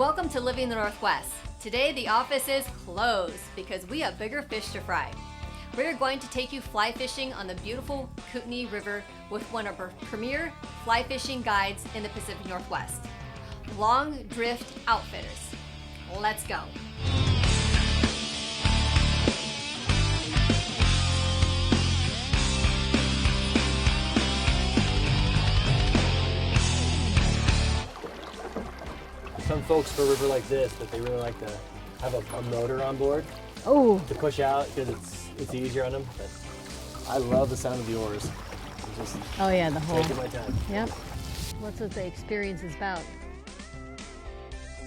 Welcome to Living the Northwest. Today the office is closed because we have bigger fish to fry. We're going to take you fly fishing on the beautiful Kootenai River with one of our premier fly fishing guides in the Pacific Northwest, Long Drift Outfitters. Let's go. Some folks for a river like this, but they really like to have a motor on board to push out because it's easier on them. But I love the sound of the oars. Just oh yeah, the whole. taking my time. Yep. What's what the experience is about?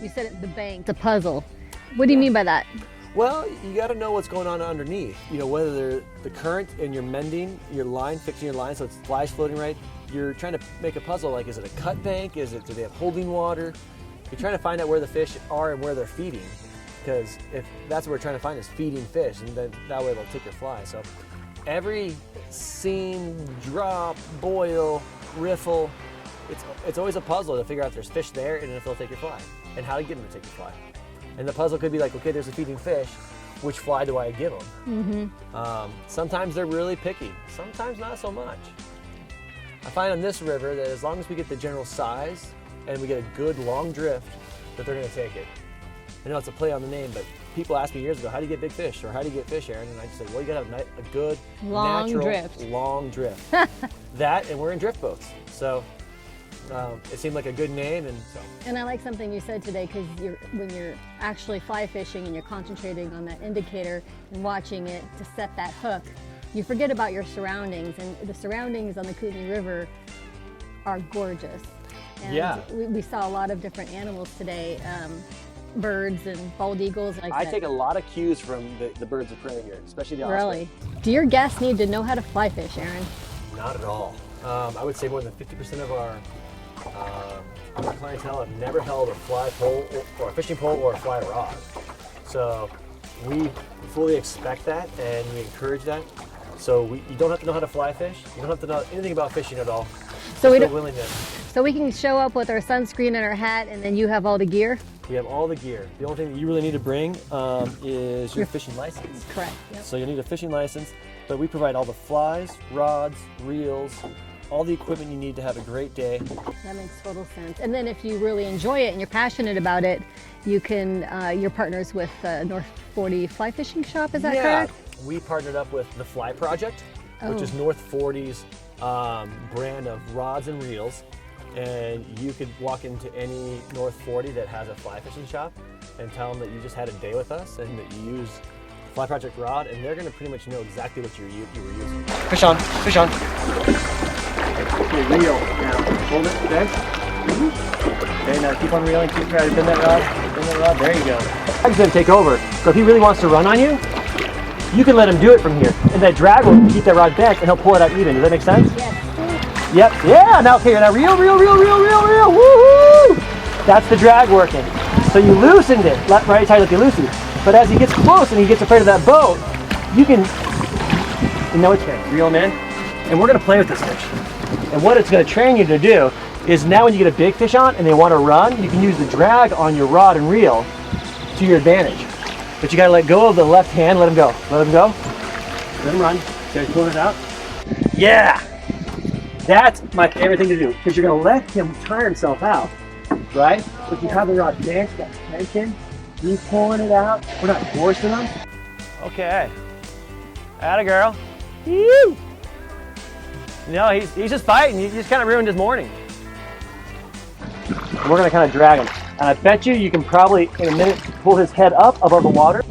You said it, the bank, the puzzle. What do you mean by that? Well, you got to know what's going on underneath. You know, whether the current and you're mending your line, fixing your line so it's flies floating right. You're trying to make a puzzle. Like, is it a cut bank? Do they have holding water? You're trying to find out where the fish are and where they're feeding, because if that's what we're trying to find is feeding fish, and then that way they'll take your fly. So every seam, drop, boil, riffle, it's always a puzzle to figure out if there's fish there and if they'll take your fly, and how to get them to take your fly. And the puzzle could be like, okay, there's a feeding fish, which fly do I give them? Sometimes they're really picky, sometimes not so much. I find on this river that as long as we get the general size and we get a good long drift, that they're gonna take it. I know it's a play on the name, but people asked me years ago, how do you get big fish? Or how do you get fish, Aaron? And I just said, well, you gotta have a good, natural, long drift. That, and we're in drift boats. So it seemed like a good name, and so. And I like something you said today, because when you're actually fly fishing and you're concentrating on that indicator and watching it to set that hook, you forget about your surroundings, and the surroundings on the Kootenai River are gorgeous. And yeah. we saw a lot of different animals today, birds and bald eagles. I take a lot of cues from the birds of prey here, especially the osprey. Really? Do your guests need to know how to fly fish, Aaron? Not at all. I would say more than 50% of our clientele have never held a fly pole or a fishing pole or a fly rod. So we fully expect that and we encourage that. So you don't have to know how to fly fish. You don't have to know anything about fishing at all. So we can show up with our sunscreen and our hat, and then you have all the gear? We have all the gear. The only thing that you really need to bring is your fishing license. Correct. Yep. So you'll need a fishing license, but we provide all the flies, rods, reels, all the equipment you need to have a great day. That makes total sense. And then if you really enjoy it and you're passionate about it, you can, you're partners with North 40 Fly Fishing Shop, is that correct? We partnered up with the Fly Project, which is North 40's brand of rods and reels. And you could walk into any North 40 that has a fly fishing shop and tell them that you just had a day with us and that you use Fly Project rod, and they're going to pretty much know exactly what you were using. Fish on, fish on. Okay, reel now. Hold it, okay? Okay, now keep on reeling, keep trying to bend that rod, there you go. Drag's going to take over, so if he really wants to run on you, you can let him do it from here. And that drag will keep that rod bent and he'll pull it out even. Does that make sense? Yes. Yep, yeah, now okay, now reel, woohoo! That's the drag working. So you loosened it, right side like you loosened it. But as he gets close and he gets afraid of that boat, you know it's good, reel him in. And we're gonna play with this fish. And what it's gonna train you to do is now when you get a big fish on and they wanna run, you can use the drag on your rod and reel to your advantage. But you gotta let go of the left hand, let him go. Let him go, let him run. See how he's pulling it out? Yeah! That's my favorite thing to do, because you're going to let him tire himself out, right? If you have the rod bent, got tension, he's pulling it out. We're not forcing him. Okay. Atta girl. Woo! No, he's just fighting. You just kind of ruined his morning. We're going to kind of drag him. And I bet you can probably, in a minute, pull his head up above the water.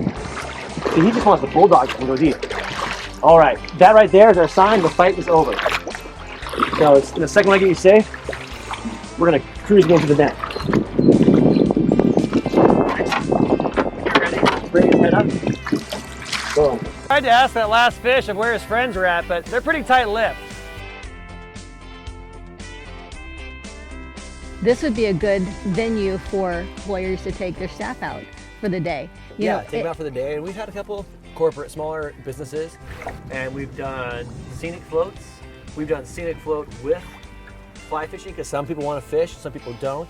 See, he just wants the bulldog and goes eat. All right, that right there is our sign the fight is over. So it's in the second I get you safe, we're gonna cruise again to the net. You're ready? Bring his head up. Boom. I tried to ask that last fish of where his friends were at, but they're pretty tight-lipped. This would be a good venue for lawyers to take their staff out for the day. Take them out for the day. And we've had a couple corporate, smaller businesses, and we've done scenic floats. We've done scenic float with fly fishing, because some people want to fish, some people don't.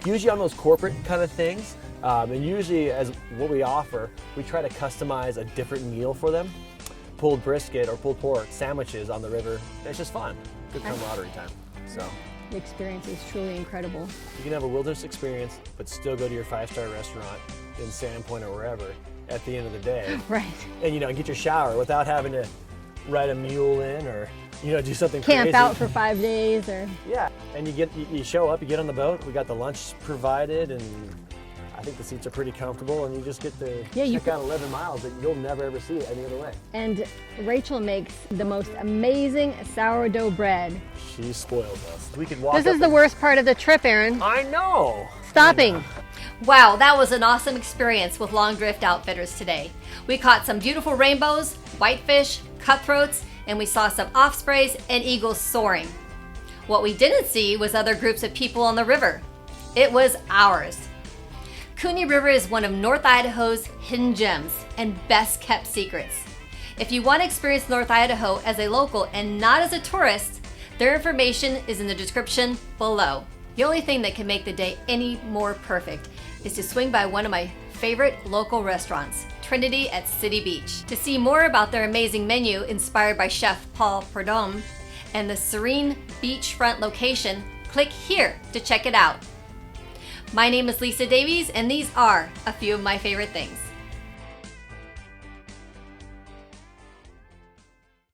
usually on those corporate kind of things. And usually as what we offer, we try to customize a different meal for them. Pulled brisket or pulled pork sandwiches on the river. It's just fun. Good camaraderie time. So The experience is truly incredible. you can have a wilderness experience, but still go to your 5-star restaurant in Sandpoint or wherever at the end of the day. Right. And get your shower without having to ride a mule in or do something Camp crazy. out for 5 days or. Yeah, and you show up, you get on the boat. We got the lunch provided, and I think the seats are pretty comfortable, and you just get to check out 11 miles that you'll never ever see it any other way. And Rachel makes the most amazing sourdough bread. She spoils us. We could walk. This is the worst part of the trip, Aaron. I know. Stopping. Wow, that was an awesome experience with Long Drift Outfitters today. We caught some beautiful rainbows, whitefish, cutthroats, and we saw some ospreys and eagles soaring. What we didn't see was other groups of people on the river. It was ours. Kootenai River is one of North Idaho's hidden gems and best kept secrets. If you want to experience North Idaho as a local and not as a tourist, their information is in the description below. The only thing that can make the day any more perfect is to swing by one of my favorite local restaurants, Trinity at City Beach. To see more about their amazing menu inspired by Chef Paul Prudhomme and the serene beachfront location, click here to check it out. My name is Lisa Davies, and these are a few of my favorite things.